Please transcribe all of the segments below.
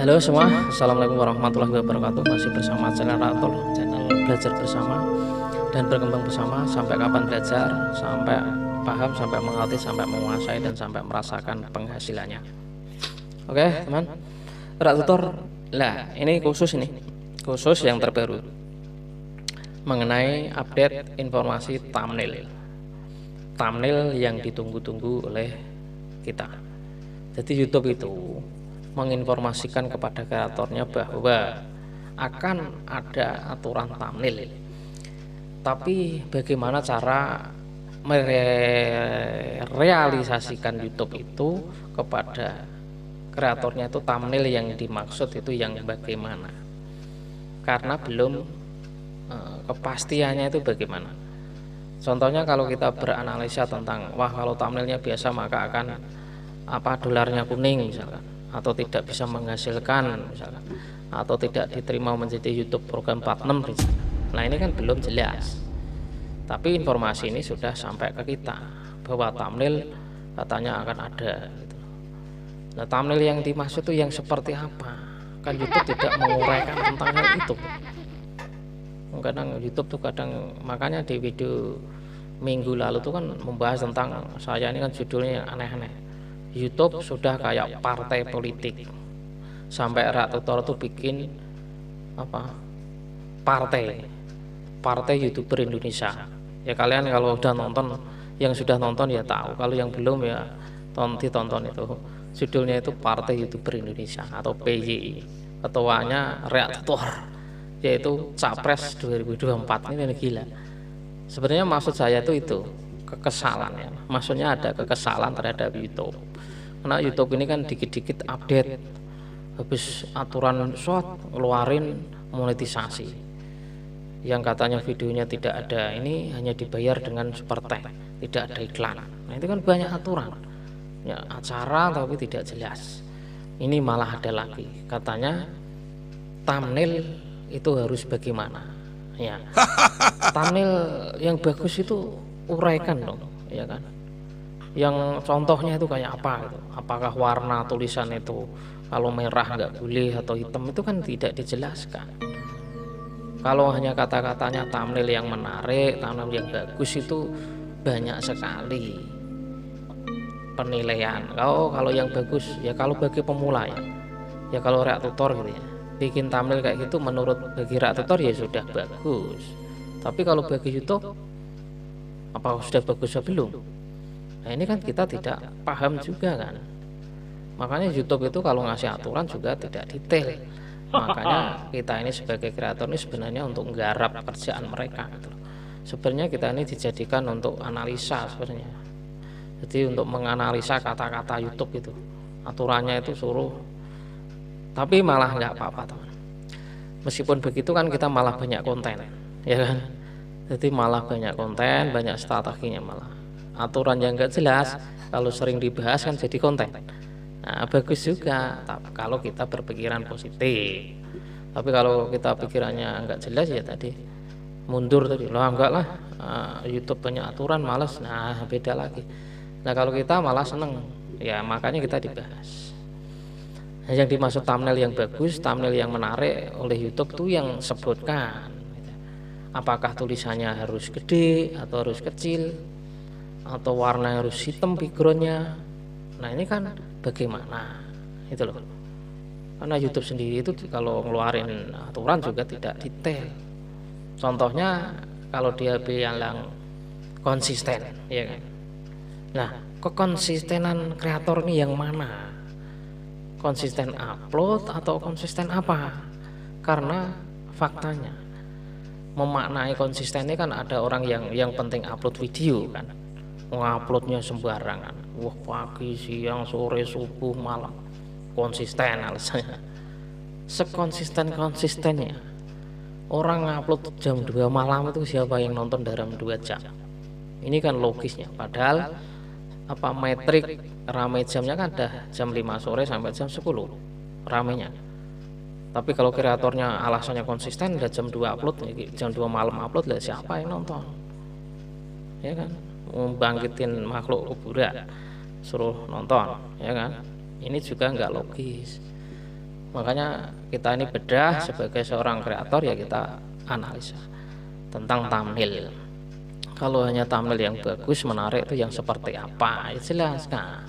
Halo semua, Assalamualaikum warahmatullahi wabarakatuh. Masih bersama channel Ratul, channel belajar bersama dan berkembang bersama. Sampai kapan belajar, sampai paham, sampai mengerti, sampai menguasai, dan sampai merasakan penghasilannya. Oke teman, Rak Tutor. Lah ini khusus yang terbaru mengenai update informasi thumbnail yang ditunggu-tunggu oleh kita. Jadi YouTube itu menginformasikan kepada kreatornya bahwa akan ada aturan thumbnail. Tapi bagaimana cara merealisasikan YouTube itu kepada kreatornya, itu thumbnail yang dimaksud itu yang bagaimana? Karena belum kepastiannya itu bagaimana. Contohnya kalau kita beranalisa tentang kalau thumbnailnya biasa maka akan dolarnya kuning misalkan, atau tidak bisa menghasilkan misalkan, atau tidak diterima menjadi YouTube program platinum misalkan. Nah ini kan belum jelas, tapi informasi ini sudah sampai ke kita bahwa thumbnail katanya akan ada gitu. Nah thumbnail yang dimaksud itu yang seperti apa? Kan YouTube tidak menguraikan tentang hal itu. Kadang YouTube tuh makanya di video minggu lalu tuh kan membahas tentang saya ini kan judulnya yang aneh-aneh. YouTube sudah kayak partai politik, sampai Rak Tutor tuh bikin partai YouTuber Indonesia. Ya kalian kalau udah nonton, yang sudah nonton ya tahu, kalau yang belum ya ditonton. Itu judulnya itu Partai YouTuber Indonesia atau PYI, ketuanya Rak Tutor, yaitu Capres 2024. Ini gila. Sebenarnya maksud saya itu kekesalan ya, maksudnya ada kekesalan terhadap YouTube. Karena YouTube ini kan dikit-dikit update, habis aturan short ngeluarin monetisasi yang katanya videonya tidak ada, ini hanya dibayar dengan super thanks, tidak ada iklan. Nah itu kan banyak aturan ya, acara tapi tidak jelas. Ini malah ada lagi katanya thumbnail itu harus bagaimana ya. Thumbnail yang bagus itu uraikan dong ya kan, yang contohnya itu kayak apa gitu. Apakah warna tulisan itu kalau merah nggak boleh atau hitam, itu kan tidak dijelaskan. Kalau hanya kata-katanya thumbnail yang menarik, thumbnail yang bagus, itu banyak sekali penilaian. Kalau yang bagus ya, kalau bagi pemula ya kalau Rak Tutor gitu ya, bikin thumbnail kayak gitu menurut bagi Rak Tutor ya sudah bagus. Tapi kalau bagi YouTube apa sudah bagus atau belum? Nah ini kan kita tidak paham juga kan. Makanya YouTube itu kalau ngasih aturan juga tidak detail. Makanya kita ini sebagai kreator ini sebenarnya untuk menggarap kerjaan mereka gitu. Sebenarnya kita ini dijadikan untuk analisa sebenarnya. Jadi untuk menganalisa kata-kata YouTube itu, aturannya itu suruh. Tapi malah nggak apa-apa teman. Meskipun begitu kan kita malah banyak konten, ya kan. Jadi malah banyak konten, banyak strateginya malah. Aturan yang enggak jelas kalau sering dibahas kan jadi konten. Nah bagus juga kalau kita berpikiran positif. Tapi kalau kita pikirannya enggak jelas ya tadi mundur tadi, enggak lah, YouTube banyak aturan malas. Nah beda lagi. Nah kalau kita malah seneng ya, makanya kita dibahas. Nah, yang dimaksud thumbnail yang bagus, thumbnail yang menarik oleh YouTube tuh yang sebutkan apakah tulisannya harus gede atau harus kecil, atau warna harus hitam backgroundnya. Nah ini kan bagaimana itu loh. Karena YouTube sendiri itu kalau ngeluarin aturan juga tidak detail. Contohnya kalau dia bilang konsisten ya kan. Nah kekonsistenan kreator ini yang mana? Konsisten upload atau konsisten apa? Karena faktanya memaknai konsistennya kan ada orang yang penting upload video kan, nguploadnya sembarangan, pagi, siang, sore, subuh, malam, konsisten alasannya. Konsistennya orang ngupload jam 2 malam itu siapa yang nonton dalam 2 jam? Ini kan logisnya. Padahal metrik rame jamnya kan ada jam 5 sore sampai jam 10 ramenya. Tapi kalau kreatornya alasannya konsisten, udah jam 2 upload, jam 2 malam upload, lah siapa yang nonton? Ya kan, membangkitin makhluk kuburan, suruh nonton, ya kan? Ini juga nggak logis. Makanya kita ini bedah sebagai seorang kreator, ya kita analisa tentang thumbnail. Kalau hanya thumbnail yang bagus, menarik, itu yang seperti apa, ya jelaskan.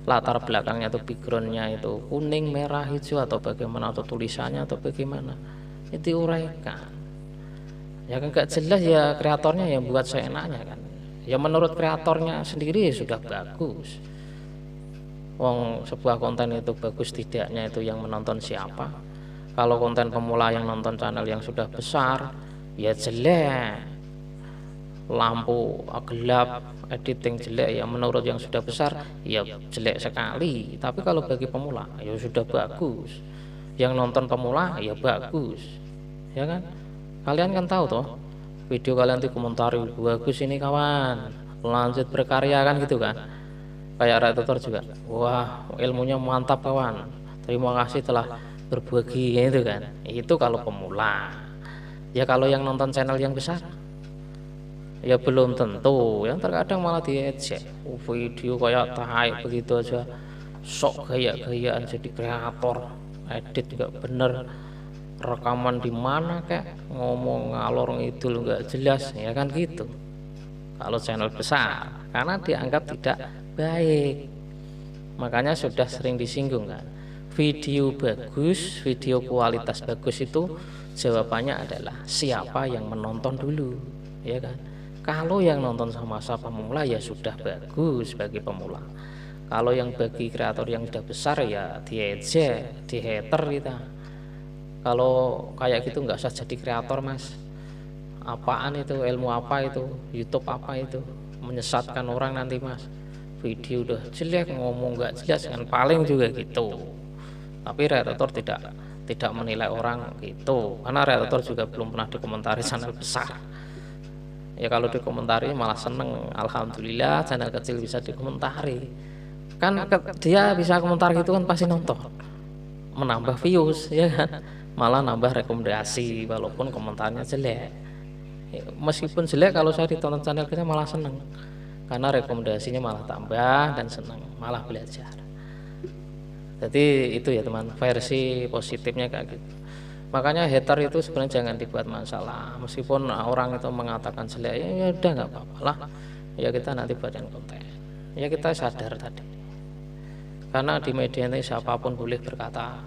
Latar belakangnya itu, backgroundnya itu kuning, merah, hijau, atau bagaimana, atau tulisannya atau bagaimana, itu uraikan. Ya kan gak jelas, ya kreatornya yang buat seenaknya kan. Ya menurut kreatornya sendiri ya sudah bagus. Wong sebuah konten itu bagus tidaknya itu yang menonton siapa. Kalau konten pemula yang nonton channel yang sudah besar, ya jelek, lampu gelap, editing jelek, ya menurut yang sudah besar ya jelek sekali. Tapi kalau bagi pemula ya sudah bagus, yang nonton pemula ya bagus, ya kan. Kalian kan tahu toh, video kalian dikomentari bagus ini kawan, lanjut berkarya kan gitu kan. Kayak Redditor juga, wah ilmunya mantap kawan, terima kasih telah berbagi, itu kan. Itu kalau pemula. Ya kalau yang nonton channel yang besar ya belum tentu, yang terkadang malah diejek, video kayak tai begitu aja sok gaya-gayaan jadi kreator, edit nggak bener, rekaman di mana kayak ngomong ngalor ngidul nggak jelas, ya kan gitu. Kalau channel besar, karena dianggap tidak baik. Makanya sudah sering disinggung kan, video bagus, video kualitas bagus itu jawabannya adalah siapa yang menonton dulu, ya kan. Kalau yang nonton sama-sama pemula ya sudah bagus bagi pemula. Kalau yang bagi kreator yang sudah besar ya diejek, di hater kita. Kalau kayak gitu nggak usah jadi kreator mas. Apaan itu, ilmu apa itu, YouTube apa itu, menyesatkan orang nanti mas. Video udah jelek, ngomong nggak jelas kan, paling juga gitu. Tapi Redditor tidak menilai orang gitu, karena Redditor juga belum pernah dikomentari channel besar. Ya kalau dikomentari malah seneng, alhamdulillah channel kecil bisa dikomentari. Kan dia bisa komentar gitu kan pasti nonton, menambah views, ya kan, malah nambah rekomendasi walaupun komentarnya jelek. Ya, meskipun jelek, kalau saya ditonton channel kita malah seneng, karena rekomendasinya malah tambah dan seneng, malah belajar. Jadi itu ya teman, versi positifnya kayak gitu. Makanya hater itu sebenarnya jangan dibuat masalah. Meskipun orang itu mengatakan jelek, ya udah nggak apa-apa lah, ya kita nanti buatin konten. Ya kita sadar tadi, karena di media ini siapapun boleh berkata,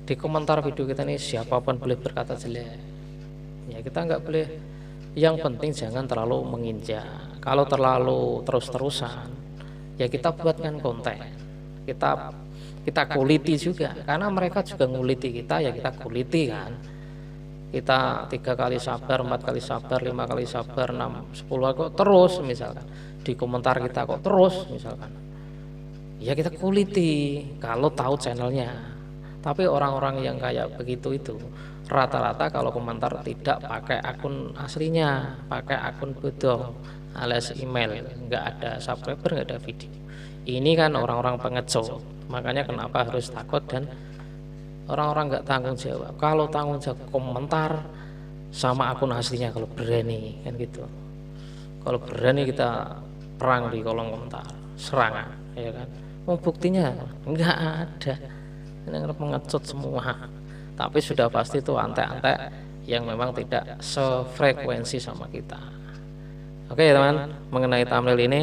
di komentar video kita ini siapapun boleh berkata jelek. Ya kita nggak boleh. Yang penting jangan terlalu menginjak. Kalau terlalu terus-terusan, ya kita buatkan konten, kita kuliti juga, karena mereka juga nguliti kita, ya kita kuliti kan. Kita 3 kali sabar, 4 kali sabar, 5 kali sabar, 6, 10 kok terus misalkan di komentar kita kok terus misalkan, ya kita kuliti kalau tahu channelnya. Tapi orang-orang yang kayak begitu itu rata-rata kalau komentar tidak pakai akun aslinya, pakai akun bodong alias email, nggak ada subscriber, nggak ada video. Ini kan orang-orang pengecut. Makanya kenapa harus takut dan orang-orang nggak tanggung jawab. Kalau tanggung jawab komentar sama akun aslinya kalau berani kan gitu. Kalau berani kita perang di kolom komentar, serangan, ya kan. Mau buktinya nggak ada. Ini pengecut semua. Tapi sudah pasti itu antek-antek yang memang tidak sefrekuensi sama kita. Oke ya teman, mengenai thumbnail ini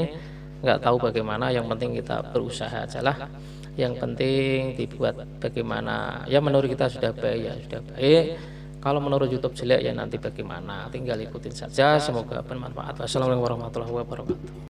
nggak tahu bagaimana, yang penting kita berusaha aja lah. Yang penting dibuat bagaimana, ya menurut kita sudah baik ya sudah baik. Kalau menurut YouTube jelek ya nanti bagaimana, tinggal ikutin saja. Semoga bermanfaat. Wassalamualaikum warahmatullahi wabarakatuh.